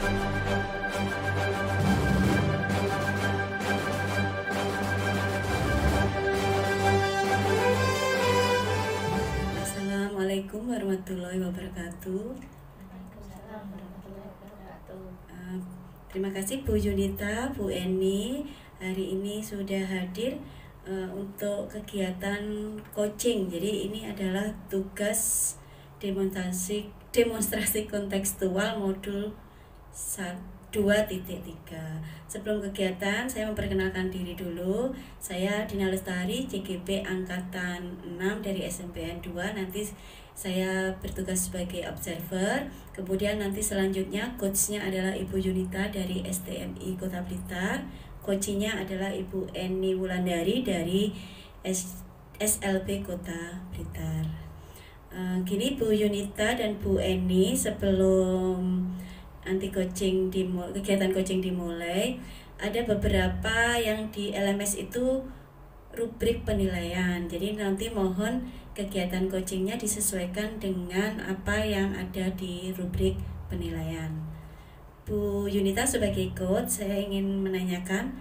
Assalamualaikum warahmatullahi wabarakatuh. Waalaikumsalam warahmatullahi wabarakatuh. Terima kasih Bu Yunita, Bu Eni hari ini sudah hadir untuk kegiatan coaching. Jadi ini adalah tugas demonstrasi kontekstual modul 2.3. Sebelum kegiatan saya memperkenalkan diri dulu. Saya Dina Lestari, CGP Angkatan 6 dari SMPN 2. Nanti saya bertugas sebagai observer. Kemudian nanti selanjutnya coachnya adalah Ibu Yunita dari STMI Kota Blitar. Coachnya adalah Ibu Eni Wulandari dari SLB Kota Blitar. Gini Bu Yunita dan Bu Eni, sebelum nanti kegiatan coaching dimulai, ada beberapa yang di LMS itu rubrik penilaian. Jadi nanti mohon kegiatan coachingnya disesuaikan dengan apa yang ada di rubrik penilaian. Bu Yunita sebagai coach, saya ingin menanyakan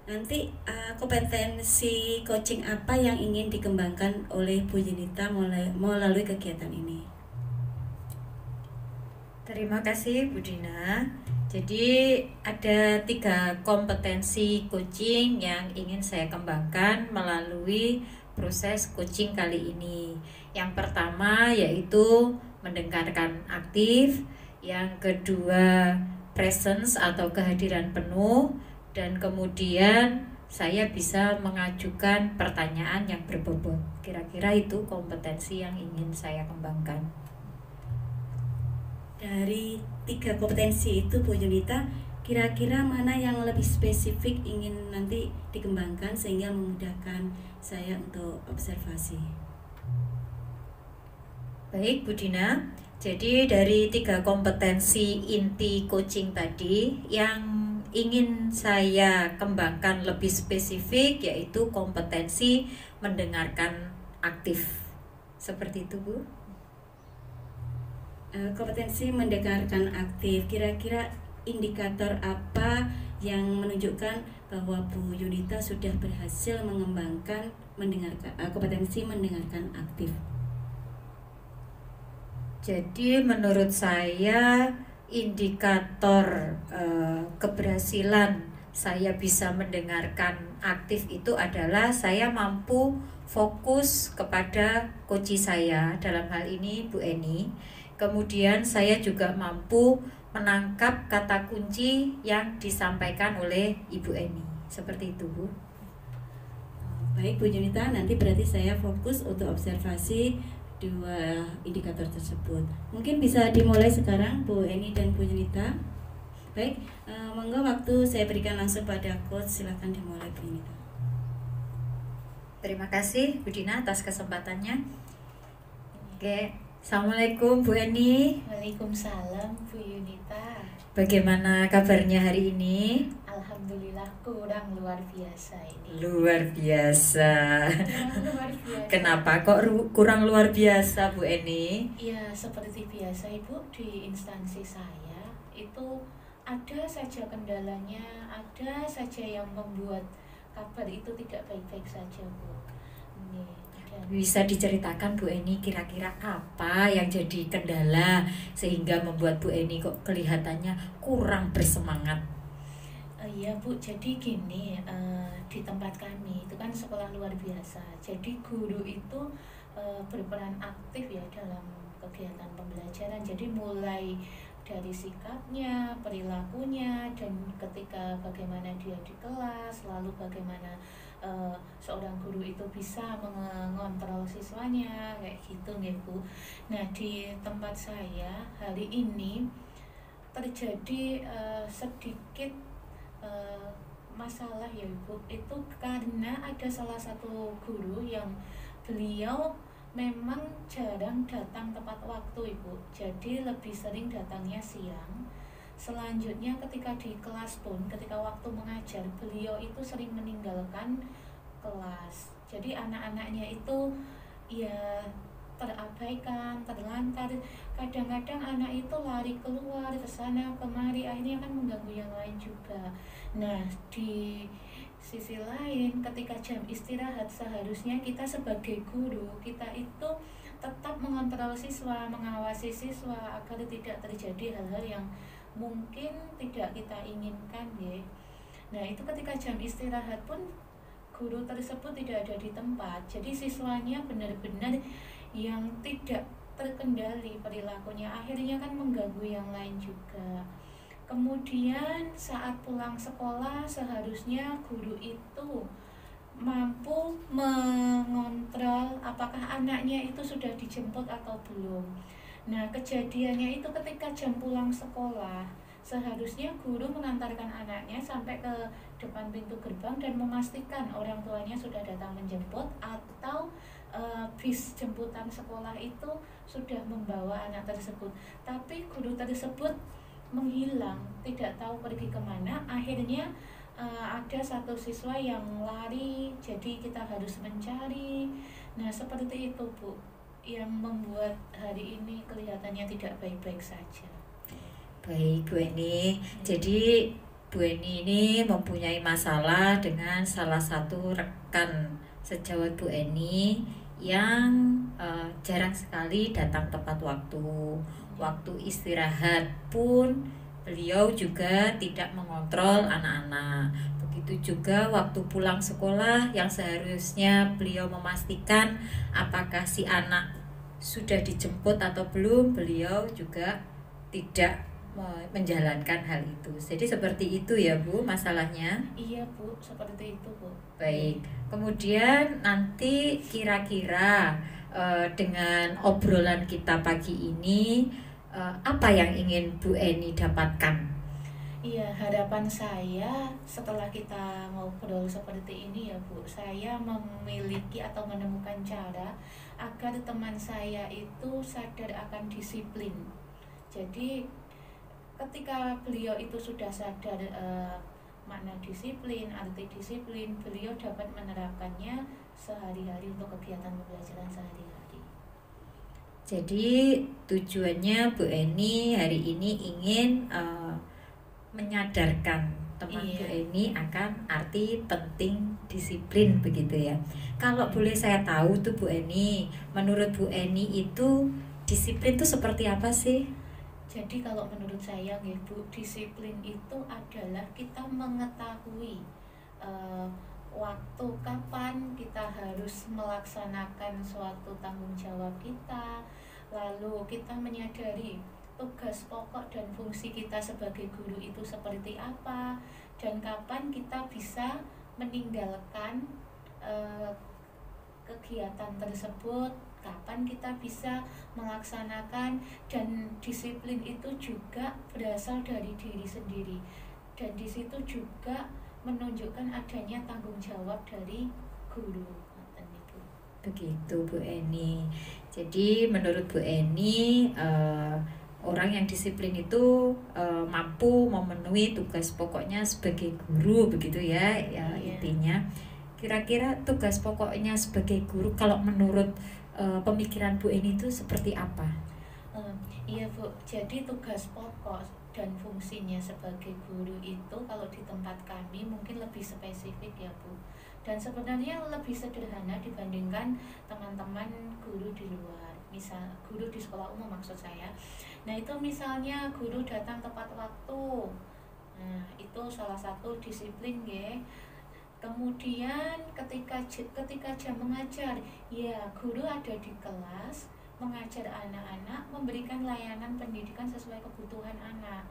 nanti kompetensi coaching apa yang ingin dikembangkan oleh Bu Yunita melalui kegiatan ini. Terima kasih Bu Dina. Jadi ada 3 kompetensi coaching yang ingin saya kembangkan melalui proses coaching kali ini. Yang pertama yaitu mendengarkan aktif, yang kedua presence atau kehadiran penuh, dan kemudian saya bisa mengajukan pertanyaan yang berbobot. Kira-kira itu kompetensi yang ingin saya kembangkan. Dari 3 kompetensi itu Bu Yunita, kira-kira mana yang lebih spesifik ingin nanti dikembangkan sehingga memudahkan saya untuk observasi? Baik Bu Dina, jadi dari 3 kompetensi inti coaching tadi, yang ingin saya kembangkan lebih spesifik yaitu kompetensi mendengarkan aktif. Seperti itu Bu. Kompetensi mendengarkan aktif, kira-kira indikator apa yang menunjukkan bahwa Bu Yunita sudah berhasil mengembangkan kompetensi mendengarkan aktif? Jadi menurut saya indikator keberhasilan saya bisa mendengarkan aktif itu adalah saya mampu fokus kepada coach saya, dalam hal ini Bu Eni. Kemudian saya juga mampu menangkap kata kunci yang disampaikan oleh Ibu Eni. Seperti itu Bu. Baik Bu Yunita, nanti berarti saya fokus untuk observasi 2 indikator tersebut. Mungkin bisa dimulai sekarang Bu Eni dan Bu Yunita. Baik, monggo waktu saya berikan langsung pada coach, silakan dimulai Bu Yunita. Terima kasih Bu Dina atas kesempatannya. Oke, Assalamualaikum Bu Eni. Waalaikumsalam Bu Yunita. Bagaimana kabarnya hari ini? Alhamdulillah kurang luar biasa ini. Luar biasa. Luar biasa. Kenapa kok kurang luar biasa Bu Eni? Ya seperti biasa Ibu, di instansi saya itu ada saja kendalanya, ada saja yang membuat kabar itu tidak baik-baik saja Bu. Ini. Bisa diceritakan Bu Eni kira-kira apa yang jadi kendala sehingga membuat Bu Eni kok kelihatannya kurang bersemangat? Iya Bu, jadi gini, di tempat kami itu kan sekolah luar biasa. Jadi guru itu berperan aktif ya dalam kegiatan pembelajaran. Jadi mulai dari sikapnya, perilakunya, dan ketika bagaimana dia di kelas, lalu bagaimana seorang guru itu bisa mengontrol siswanya, kayak gitu nih Bu. Nah di tempat saya hari ini terjadi sedikit masalah ya Ibu, itu karena ada salah satu guru yang beliau memang jarang datang tepat waktu Ibu, jadi lebih sering datangnya siang. Selanjutnya ketika di kelas pun, ketika waktu mengajar, beliau itu sering meninggalkan kelas. Jadi anak-anaknya itu ya terabaikan, terlantar. Kadang-kadang anak itu lari keluar ke sana kemari, akhirnya kan mengganggu yang lain juga. Nah, di sisi lain ketika jam istirahat seharusnya kita sebagai guru, kita itu tetap mengontrol siswa, mengawasi siswa agar tidak terjadi hal-hal yang mungkin tidak kita inginkan ya. Nah, itu ketika jam istirahat pun guru tersebut tidak ada di tempat, jadi siswanya benar-benar yang tidak terkendali perilakunya, akhirnya kan mengganggu yang lain juga. Kemudian saat pulang sekolah seharusnya guru itu mampu mengontrol apakah anaknya itu sudah dijemput atau belum. Nah, kejadiannya itu ketika jam pulang sekolah seharusnya guru mengantarkan anaknya sampai ke depan pintu gerbang dan memastikan orang tuanya sudah datang menjemput atau bis jemputan sekolah itu sudah membawa anak tersebut. Tapi guru tersebut menghilang, tidak tahu pergi kemana. Akhirnya ada satu siswa yang lari, jadi kita harus mencari. Nah, seperti itu Bu, yang membuat hari ini kelihatannya tidak baik-baik saja. Baik Bu Eni, jadi Bu Eni ini mempunyai masalah dengan salah satu rekan sejawat Bu Eni yang jarang sekali datang tepat waktu. Waktu istirahat pun beliau juga tidak mengontrol anak-anak. Begitu juga waktu pulang sekolah yang seharusnya beliau memastikan apakah si anak sudah dijemput atau belum, beliau juga tidak menjalankan hal itu. Jadi seperti itu ya Bu masalahnya. Iya Bu, seperti itu Bu. Baik, kemudian nanti kira-kira dengan obrolan kita pagi ini apa yang ingin Bu Eni dapatkan? Iya, harapan saya setelah kita ngobrol seperti ini ya Bu, saya memiliki atau menemukan cara agar teman saya itu sadar akan disiplin. Jadi ketika beliau itu sudah sadar makna disiplin, arti disiplin, beliau dapat menerapkannya sehari-hari untuk kegiatan pembelajaran sehari-hari. Jadi tujuannya Bu Eni hari ini ingin menyadarkan teman Bu Eni akan arti penting disiplin begitu ya. Kalau boleh saya tahu tuh Bu Eni, menurut Bu Eni itu disiplin itu seperti apa sih? Jadi kalau menurut saya ya Bu, disiplin itu adalah kita mengetahui waktu kapan kita harus melaksanakan suatu tanggung jawab kita, lalu kita menyadari tugas pokok dan fungsi kita sebagai guru itu seperti apa, dan kapan kita bisa meninggalkan kegiatan tersebut, kapan kita bisa melaksanakan. Dan disiplin itu juga berasal dari diri sendiri, dan di situ juga menunjukkan adanya tanggung jawab dari guru. Begitu Bu Eni. Jadi menurut Bu Eni orang yang disiplin itu mampu memenuhi tugas pokoknya sebagai guru begitu ya, intinya. Kira-kira tugas pokoknya sebagai guru kalau menurut pemikiran Bu Eni itu seperti apa? Iya Bu, jadi tugas pokok dan fungsinya sebagai guru itu kalau di tempat kami mungkin lebih spesifik ya Bu, dan sebenarnya lebih sederhana dibandingkan teman-teman guru di luar. Misal guru di sekolah umum maksud saya. Nah itu misalnya guru datang tepat waktu, nah itu salah satu disiplin ya. Kemudian ketika jam mengajar, ya guru ada di kelas mengajar anak-anak, memberikan layanan pendidikan sesuai kebutuhan anak.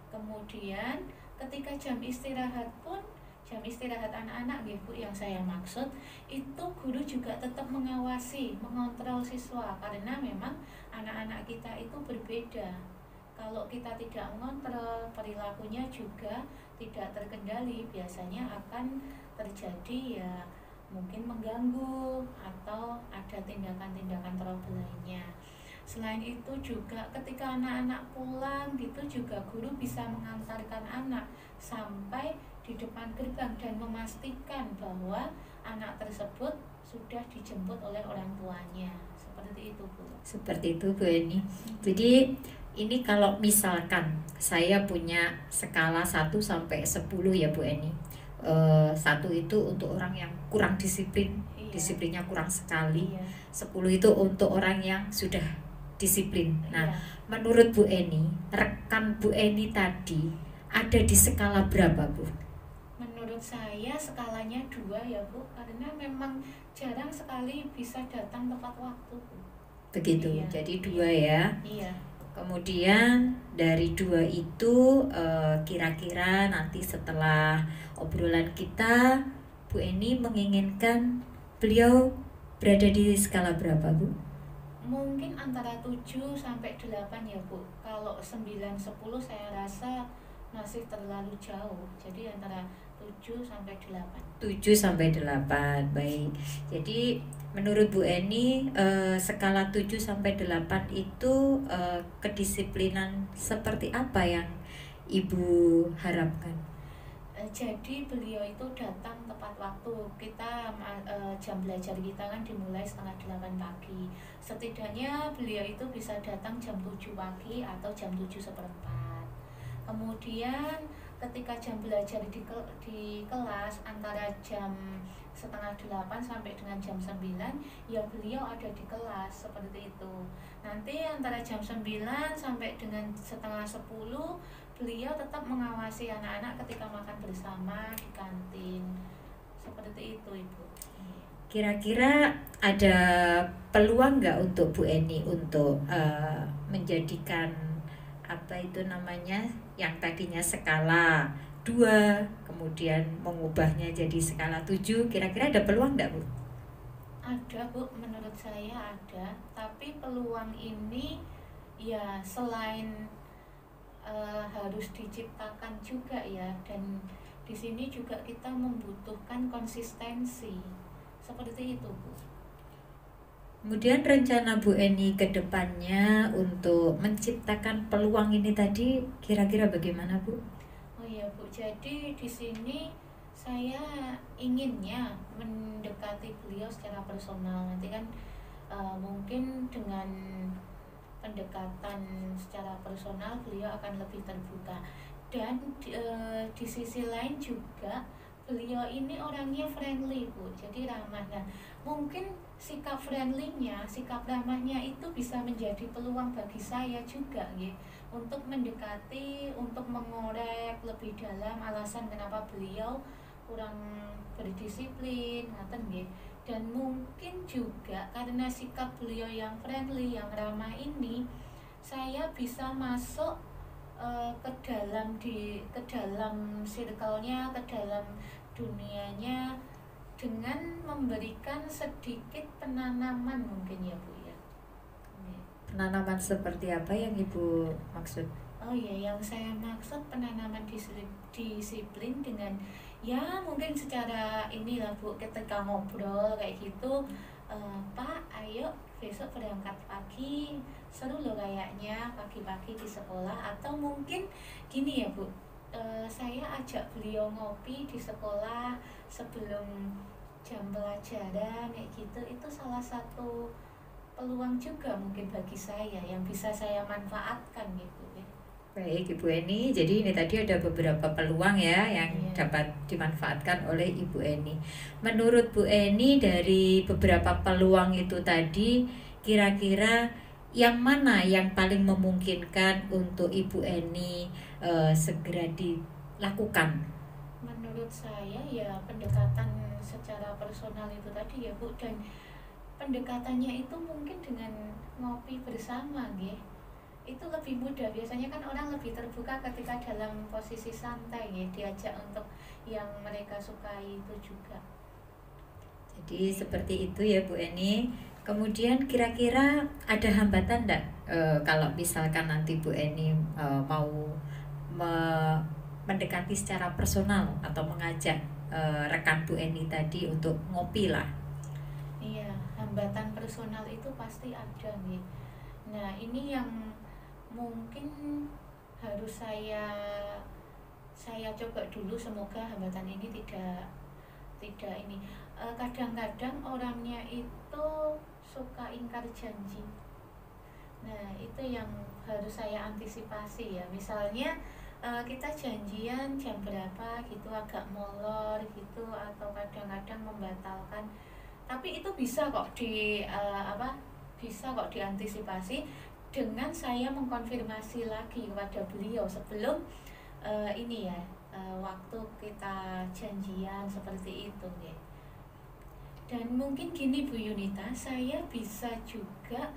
Kemudian ketika jam istirahat pun, jam istirahat anak-anak ya Bu yang saya maksud, itu guru juga tetap mengawasi, mengontrol siswa, karena memang anak-anak kita itu berbeda. Kalau kita tidak mengontrol, perilakunya juga tidak terkendali, biasanya akan terjadi ya mungkin mengganggu atau ada tindakan-tindakan trouble lainnya. Selain itu juga ketika anak-anak pulang gitu juga guru bisa mengantarkan anak sampai di depan gerbang dan memastikan bahwa anak tersebut sudah dijemput oleh orang tuanya. Seperti seperti itu Bu. Seperti itu Bu Eni. Jadi ini kalau misalkan saya punya skala 1 sampai 10 ya Bu Eni. 1 itu untuk orang yang kurang disiplin, Iya. disiplinnya kurang sekali. Iya. 10 itu untuk orang yang sudah disiplin. Nah, Iya. menurut Bu Eni, rekan Bu Eni tadi ada di skala berapa Bu? Menurut saya skalanya 2 ya Bu, karena memang jarang sekali bisa datang tepat waktu Bu. Begitu, Iya. jadi 2 ya. Iya. Kemudian dari 2 itu kira-kira nanti setelah obrolan kita, Bu Eni menginginkan beliau berada di skala berapa Bu? Mungkin antara 7 sampai 8 ya Bu. Kalau 9 10 saya rasa masih terlalu jauh. Jadi antara 7 sampai 8. 7 sampai 8, baik. Jadi menurut Bu Eni skala 7 sampai 8 itu kedisiplinan seperti apa yang Ibu harapkan? Jadi beliau itu datang tepat waktu. Kita jam belajar kita kan dimulai setengah 8 pagi. Setidaknya beliau itu bisa datang jam 7 pagi atau jam 7:15. Kemudian ketika jam belajar di kelas antara jam setengah 8 sampai dengan jam 9, ya beliau ada di kelas seperti itu. Nanti antara jam 9 sampai dengan setengah 10 beliau tetap mengawasi anak-anak ketika makan bersama di kantin. Seperti itu Ibu. Kira-kira ada peluang nggak untuk Bu Eni untuk menjadikan apa itu namanya yang tadinya skala 2 kemudian mengubahnya jadi skala 7, kira-kira ada peluang nggak Bu? Ada Bu, menurut saya ada. Tapi peluang ini ya selain harus diciptakan juga ya, dan di sini juga kita membutuhkan konsistensi seperti itu Bu. Kemudian rencana Bu Eni ke depannya untuk menciptakan peluang ini tadi kira-kira bagaimana Bu? Oh iya Bu, jadi di sini saya inginnya mendekati beliau secara personal. Nanti kan mungkin dengan pendekatan secara personal beliau akan lebih terbuka. Dan di sisi lain juga beliau ini orangnya friendly Bu, jadi ramah. Nah, mungkin sikap friendly-nya, sikap ramahnya itu bisa menjadi peluang bagi saya juga ya, untuk mendekati, untuk mengorek lebih dalam alasan kenapa beliau kurang berdisiplin, ngaten nggih. Dan mungkin juga karena sikap beliau yang friendly, yang ramah ini, saya bisa masuk ke dalam circle-nya, ke dalam dunianya dengan memberikan sedikit penanaman mungkin ya Bu ya. Penanaman seperti apa yang Ibu maksud? Oh ya, yang saya maksud penanaman disiplin dengan ya mungkin secara inilah Bu, ketika ngobrol kayak gitu, Pak ayo besok berangkat pagi, seru loh kayaknya pagi-pagi di sekolah. Atau mungkin gini ya Bu, saya ajak beliau ngopi di sekolah sebelum jam pelajaran kayak gitu. Itu salah satu peluang juga mungkin bagi saya yang bisa saya manfaatkan gitu ya. Baik Ibu Eni, jadi ini tadi ada beberapa peluang ya yang dapat dimanfaatkan oleh Ibu Eni. Menurut Bu Eni dari beberapa peluang itu tadi, kira-kira yang mana yang paling memungkinkan untuk Ibu Eni segera dilakukan? Menurut saya ya pendekatan secara personal itu tadi ya Bu, dan pendekatannya itu mungkin dengan ngopi bersama nggih. Itu lebih mudah, biasanya kan orang lebih terbuka ketika dalam posisi santai ya, diajak untuk yang mereka sukai itu juga. Jadi seperti itu ya Bu Eni. Kemudian kira-kira ada hambatan enggak kalau misalkan nanti Bu Eni mau mendekati secara personal atau mengajak rekan Bu Eni tadi untuk ngopi lah? Iya, hambatan personal itu pasti ada nih. Nah, ini yang mungkin harus saya coba dulu, semoga hambatan ini tidak ini. Kadang-kadang orangnya itu suka ingkar janji. Nah, itu yang harus saya antisipasi ya. Misalnya kita janjian jam berapa gitu, agak molor gitu, atau kadang-kadang membatalkan. Tapi itu bisa kok bisa kok diantisipasi dengan saya mengkonfirmasi lagi kepada beliau sebelum waktu kita janjian seperti itu ya. Dan mungkin gini Bu Yunita, saya bisa juga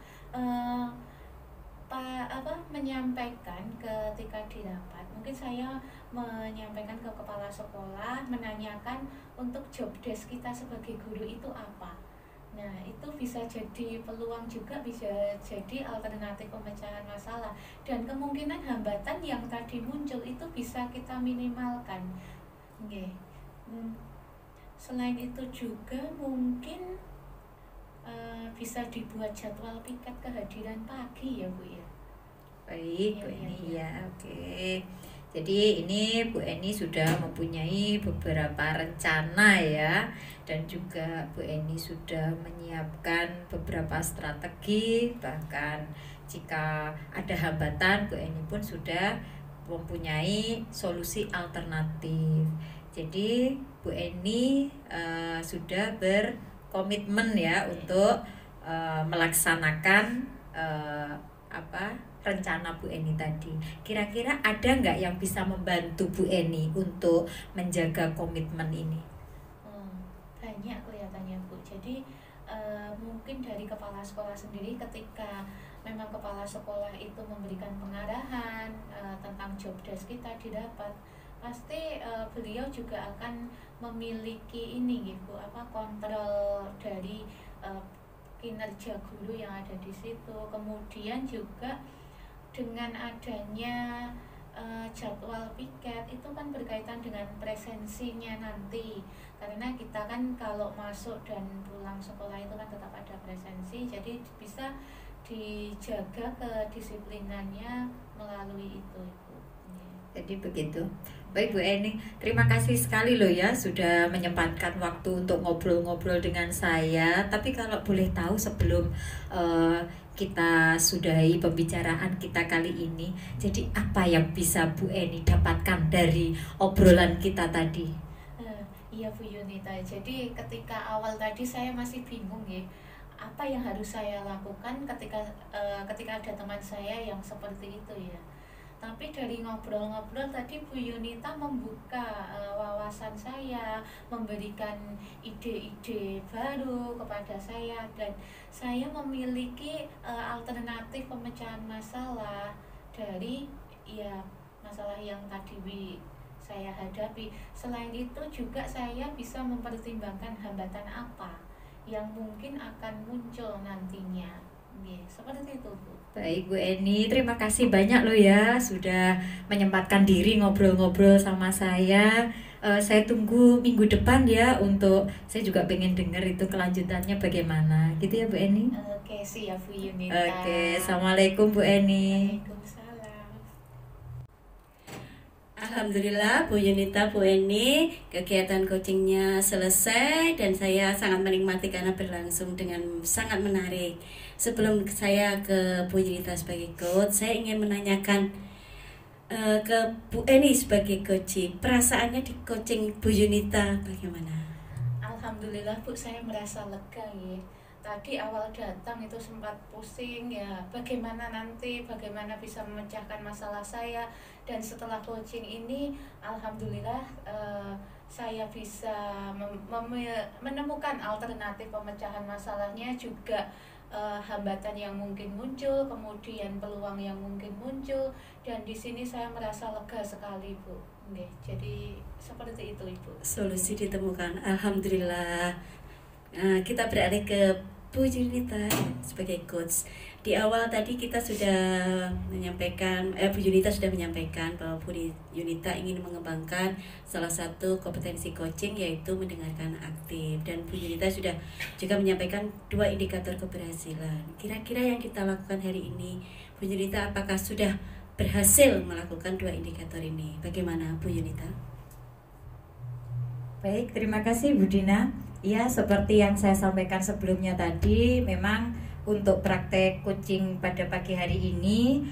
menyampaikan ketika di rapat. Mungkin saya menyampaikan ke kepala sekolah, menanyakan untuk job desk kita sebagai guru itu apa. Nah, itu bisa jadi peluang juga, bisa jadi alternatif pemecahan masalah. Dan kemungkinan hambatan yang tadi muncul itu bisa kita minimalkan. Okay. Selain itu juga mungkin bisa dibuat jadwal piket kehadiran pagi ya Bu ya. Baik Bu Eni ya, oke. Jadi ini Bu Eni sudah mempunyai beberapa rencana ya, dan juga Bu Eni sudah menyiapkan beberapa strategi. Bahkan jika ada hambatan, Bu Eni pun sudah mempunyai solusi alternatif. Jadi Bu Eni sudah berkomitmen ya untuk melaksanakan rencana Bu Eni tadi. Kira-kira ada nggak yang bisa membantu Bu Eni untuk menjaga komitmen ini? Banyak kelihatannya Bu. Jadi mungkin dari kepala sekolah sendiri, ketika memang kepala sekolah itu memberikan pengarahan tentang job desk kita didapat, pasti beliau juga akan memiliki gitu, kontrol dari kinerja guru yang ada di situ. Kemudian juga dengan adanya jadwal piket itu kan berkaitan dengan presensinya nanti, karena kita kan kalau masuk dan pulang sekolah itu kan tetap ada presensi, jadi bisa dijaga kedisiplinannya melalui itu. Jadi begitu. Baik Bu Eni, terima kasih sekali loh ya sudah menyempatkan waktu untuk ngobrol-ngobrol dengan saya. Tapi kalau boleh tahu sebelum kita sudahi pembicaraan kita kali ini, jadi apa yang bisa Bu Eni dapatkan dari obrolan kita tadi? Iya Bu Yunita, jadi ketika awal tadi saya masih bingung ya, apa yang harus saya lakukan ketika ada teman saya yang seperti itu ya. Tapi dari ngobrol-ngobrol tadi Bu Yunita membuka wawasan saya, memberikan ide-ide baru kepada saya, dan saya memiliki alternatif pemecahan masalah dari masalah yang tadi saya hadapi. Selain itu juga saya bisa mempertimbangkan hambatan apa yang mungkin akan muncul nantinya. Seperti itu Bu. Baik Bu Eni, terima kasih banyak loh ya sudah menyempatkan diri ngobrol-ngobrol sama saya. Saya tunggu minggu depan ya, untuk saya juga pengen dengar itu kelanjutannya bagaimana gitu ya Bu Eni. Oke, siap Bu Yunita. Oke, Assalamualaikum Bu Eni. Waalaikumsalam. Alhamdulillah Bu Yunita, Bu Eni, kegiatan coachingnya selesai dan saya sangat menikmati karena berlangsung dengan sangat menarik. Sebelum saya ke Bu Yunita sebagai coach, saya ingin menanyakan ke Bu Eni sebagai coach, perasaannya di coaching Bu Yunita bagaimana? Alhamdulillah Bu, saya merasa lega ya. Tadi awal datang itu sempat pusing ya, bagaimana bisa memecahkan masalah saya. Dan setelah coaching ini alhamdulillah saya bisa menemukan alternatif pemecahan masalahnya, juga hambatan yang mungkin muncul, kemudian peluang yang mungkin muncul, dan di sini saya merasa lega sekali Bu. Jadi seperti itu Ibu. Solusi ditemukan, alhamdulillah. Kita beralih ke Bu Yunita sebagai coach. Di awal tadi kita sudah menyampaikan, Bu Yunita sudah menyampaikan bahwa Bu Yunita ingin mengembangkan salah satu kompetensi coaching, yaitu mendengarkan aktif. Dan Bu Yunita sudah juga menyampaikan 2 indikator keberhasilan. Kira-kira yang kita lakukan hari ini, Bu Yunita, apakah sudah berhasil melakukan 2 indikator ini? Bagaimana Bu Yunita? Baik, terima kasih Bu Dina. Ya, seperti yang saya sampaikan sebelumnya tadi, memang untuk praktek coaching pada pagi hari ini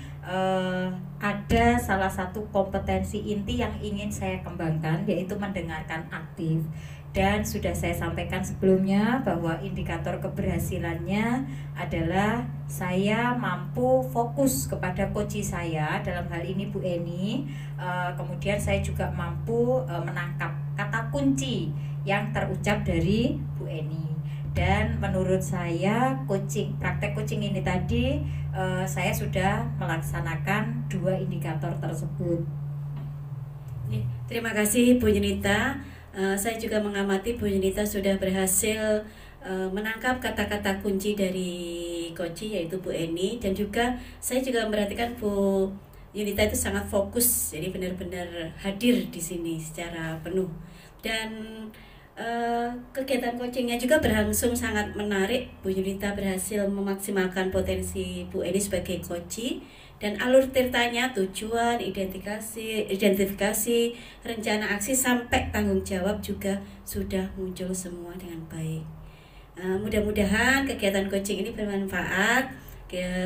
ada salah satu kompetensi inti yang ingin saya kembangkan, yaitu mendengarkan aktif. Dan sudah saya sampaikan sebelumnya bahwa indikator keberhasilannya adalah saya mampu fokus kepada coach saya, dalam hal ini Bu Eni. Kemudian saya juga mampu menangkap kata kunci yang terucap dari Bu Eni. Dan menurut saya praktek coaching ini tadi saya sudah melaksanakan 2 indikator tersebut. Terima kasih Bu Yunita. Saya juga mengamati Bu Yunita sudah berhasil menangkap kata-kata kunci dari coaching yaitu Bu Eni, dan juga saya juga memperhatikan Bu Yunita itu sangat fokus, jadi benar-benar hadir di sini secara penuh. Dan kegiatan coachingnya juga berlangsung sangat menarik. Bu Yunita berhasil memaksimalkan potensi Bu Eni sebagai coach, dan alur ceritanya, tujuan, identifikasi, rencana aksi sampai tanggung jawab juga sudah muncul semua dengan baik. Mudah-mudahan kegiatan coaching ini bermanfaat.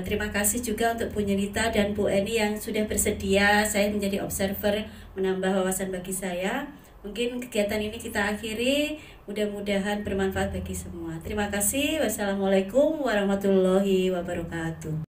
Terima kasih juga untuk Bu Yunita dan Bu Eni yang sudah bersedia saya menjadi observer, menambah wawasan bagi saya. Mungkin kegiatan ini kita akhiri, mudah-mudahan bermanfaat bagi semua. Terima kasih. Wassalamualaikum warahmatullahi wabarakatuh.